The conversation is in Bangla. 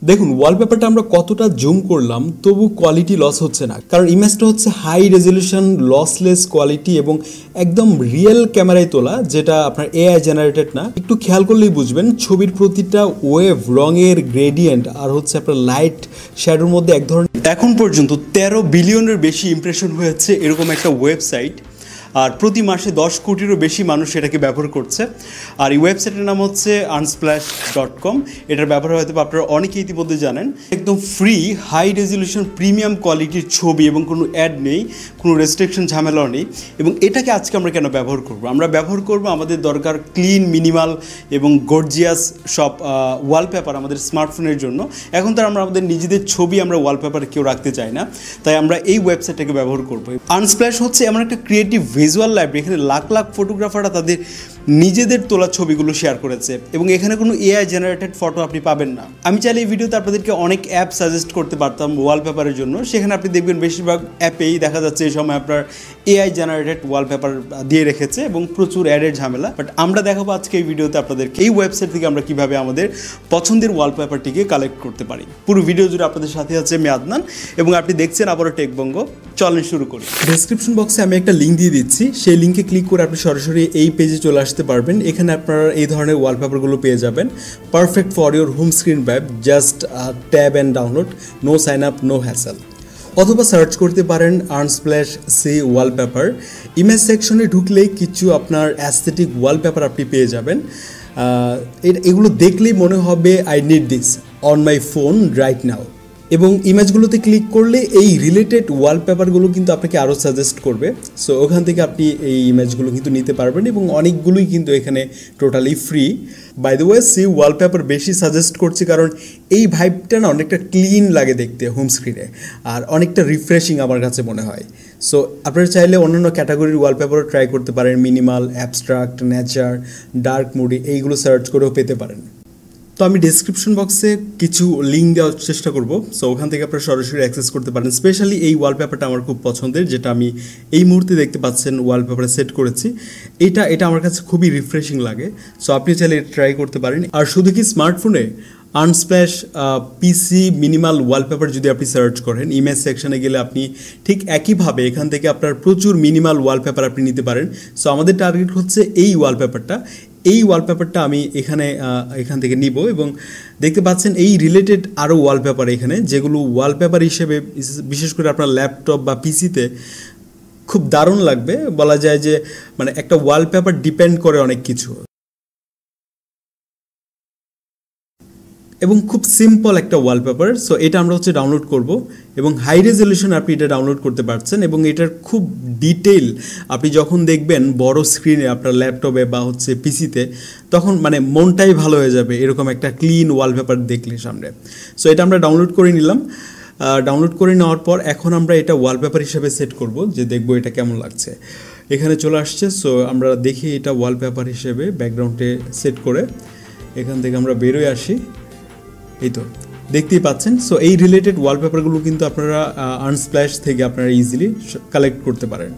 দেখুন ওয়ালপেপারটা আমরা কতটা জুম করলাম তবু কোয়ালিটি লস হচ্ছে না, কারণ ইমেজটা হচ্ছে হাই রেজলিউশন লসলেস কোয়ালিটি এবং একদম রিয়েল ক্যামেরায় তোলা, যেটা আপনার এআই জেনারেটেড না। একটু খেয়াল করলেই বুঝবেন ছবির প্রতিটা ওয়েভ, রঙের গ্রেডিয়েন্ট আর হচ্ছে আপনার লাইট শ্যাডোর মধ্যে এক ধরনের। এখন পর্যন্ত 13 বিলিয়নের বেশি ইমপ্রেশন হয়েছে এরকম একটা ওয়েবসাইট, আর প্রতি মাসে 10 কোটিরও বেশি মানুষ এটাকে ব্যবহার করছে। আর এই ওয়েবসাইটের নাম হচ্ছে unsplash.com। এটার ব্যবহার হয়তো আপনারা অনেকেই ইতিমধ্যে জানেন। একদম ফ্রি হাই রেজলিউশন প্রিমিয়াম কোয়ালিটির ছবি এবং কোনো অ্যাড নেই, কোনো রেস্ট্রিকশন ঝামেলাও নেই। এবং এটাকে আজকে আমরা কেন ব্যবহার করব? আমরা ব্যবহার করব আমাদের দরকার ক্লিন, মিনিমাল এবং গর্জিয়াস সব ওয়ালপেপার আমাদের স্মার্টফোনের জন্য। এখন তো আমরা আমাদের নিজেদের ছবি আমরা ওয়ালপেপারে কেউ রাখতে চাই না, তাই আমরা এই ওয়েবসাইটটাকে ব্যবহার করব। আনস্প্ল্যাশ হচ্ছে এমন একটা ক্রিয়েটিভ ভিজুয়াল লাইব্রেরি, এখানে লাখ লাখ ফটোগ্রাফাররা তাদের নিজেদের তোলা ছবিগুলো শেয়ার করেছে এবং এখানে কোনো এআই জেনারেটেড ফটো আপনি পাবেন না। আমি চাইলে এই ভিডিওতে আপনাদেরকে অনেক অ্যাপ সাজেস্ট করতে পারতাম ওয়ালপেপারের জন্য, সেখানে আপনি দেখবেন বেশিরভাগ অ্যাপেই দেখা যাচ্ছে এই সময় আপনার এআই জেনারেটেড ওয়ালপেপার দিয়ে রেখেছে এবং প্রচুর অ্যাডের ঝামেলা। বাট আমরা দেখাবো আজকে এই ভিডিওতে আপনাদেরকে এই ওয়েবসাইট থেকে আমরা কীভাবে আমাদের পছন্দের ওয়ালপেপারটিকে কালেক্ট করতে পারি। পুরো ভিডিও জুড়ে আপনাদের সাথে আছে আমি আদনান এবং আপনি দেখছেন আবারও টেকবঙ্গ। চলেন শুরু করি। ডেসক্রিপশন বক্সে আমি একটা লিঙ্ক দিয়ে দিচ্ছি, সেই লিঙ্কে ক্লিক করে আপনি সরাসরি এই পেজে চলে আসতে পারবেন। এখানে আপনারা এই ধরনের ওয়ালপেপারগুলো পেয়ে যাবেন, perfect for your home screen web, just tab and download, no sign up, no hassle. অথবা সার্চ করতে পারেন আনস্প্ল্যাশ সি ওয়ালপেপার। ইমেজ সেকশনে ঢুকলেই কিছু আপনার অ্যাস্থেটিক ওয়ালপেপার আপনি পেয়ে যাবেন। এগুলো দেখলেই মনে হবে I need this on my phone right now. এবং ইমেজগুলোতে ক্লিক করলে এই রিলেটেড ওয়ালপেপারগুলো কিন্তু আপনাকে আরও সাজেস্ট করবে। সো ওখান থেকে আপনি এই ইমেজগুলো কিন্তু নিতে পারবেন এবং অনেকগুলোই কিন্তু এখানে totally free. By the way see wallpaper বেশি সাজেস্ট করছি কারণ এই ভাইবটা না অনেকটা ক্লিন লাগে দেখতে হোম স্ক্রিনে, আর অনেকটা রিফ্রেশিং আমার কাছে মনে হয়। সো আপনারা চাইলে অন্যান্য ক্যাটাগরির ওয়ালপেপারও ট্রাই করতে পারেন, minimal, abstract, nature, dark moody, এইগুলো সার্চ করেও পেতে পারেন। তো আমি ডেসক্রিপশন বক্সে কিছু লিঙ্ক দেওয়ার চেষ্টা করব, সো ওখান থেকে আপনারা সরাসরি অ্যাক্সেস করতে পারেন। স্পেশালি এই ওয়ালপেপারটা আমার খুব পছন্দের, যেটা আমি এই মুহূর্তে দেখতে পাচ্ছেন ওয়ালপেপারে সেট করেছি। এটা আমার কাছে খুবই রিফ্রেশিং লাগে, সো আপনি চাইলে এটা ট্রাই করতে পারেন। আর শুধু কি স্মার্টফোনে আনস্প্ল্যাশ পিসি মিনিমাল ওয়ালপেপার যদি আপনি সার্চ করেন, ইমেজ সেকশনে গেলে আপনি ঠিক একইভাবে এখান থেকে আপনার প্রচুর মিনিমাল ওয়ালপেপার আপনি নিতে পারেন। সো আমাদের টার্গেট হচ্ছে এই ওয়ালপেপারটা। এই ওয়ালপেপারটা আমি এখান থেকে নিব এবং দেখতে পাচ্ছেন এই রিলেটেড আরও ওয়ালপেপার এখানে, যেগুলো ওয়ালপেপার হিসেবে বিশেষ করে আপনার ল্যাপটপ বা পিসিতে খুব দারুণ লাগবে। বলা যায় যে মানে একটা ওয়ালপেপার ডিপেন্ড করে অনেক কিছু এবং খুব সিম্পল একটা ওয়ালপেপার। সো এটা আমরা হচ্ছে ডাউনলোড করব এবং হাই রেজলিউশন আপনি এটা ডাউনলোড করতে পারছেন এবং এটার খুব ডিটেইল আপনি যখন দেখবেন বড় স্ক্রিনে আপনার ল্যাপটপে বা হচ্ছে পিসিতে, তখন মানে মনটাই ভালো হয়ে যাবে এরকম একটা ক্লিন ওয়ালপেপার দেখলে সামনে। সো এটা আমরা ডাউনলোড করে নিলাম। ডাউনলোড করে নেওয়ার পর এখন আমরা এটা ওয়ালপেপার হিসেবে সেট করব, যে দেখব এটা কেমন লাগছে। এখানে চলে আসছে, সো আমরা দেখি এটা ওয়ালপেপার হিসেবে ব্যাকগ্রাউন্ডে সেট করে এখান থেকে আমরা বেরোয় আসি। এই তো দেখতেই পাচ্ছেন। সো এই রিলেটেড ওয়ালপেপারগুলো কিন্তু আপনারা আনস্প্ল্যাশ থেকে আপনারা ইজিলি কালেক্ট করতে পারেন।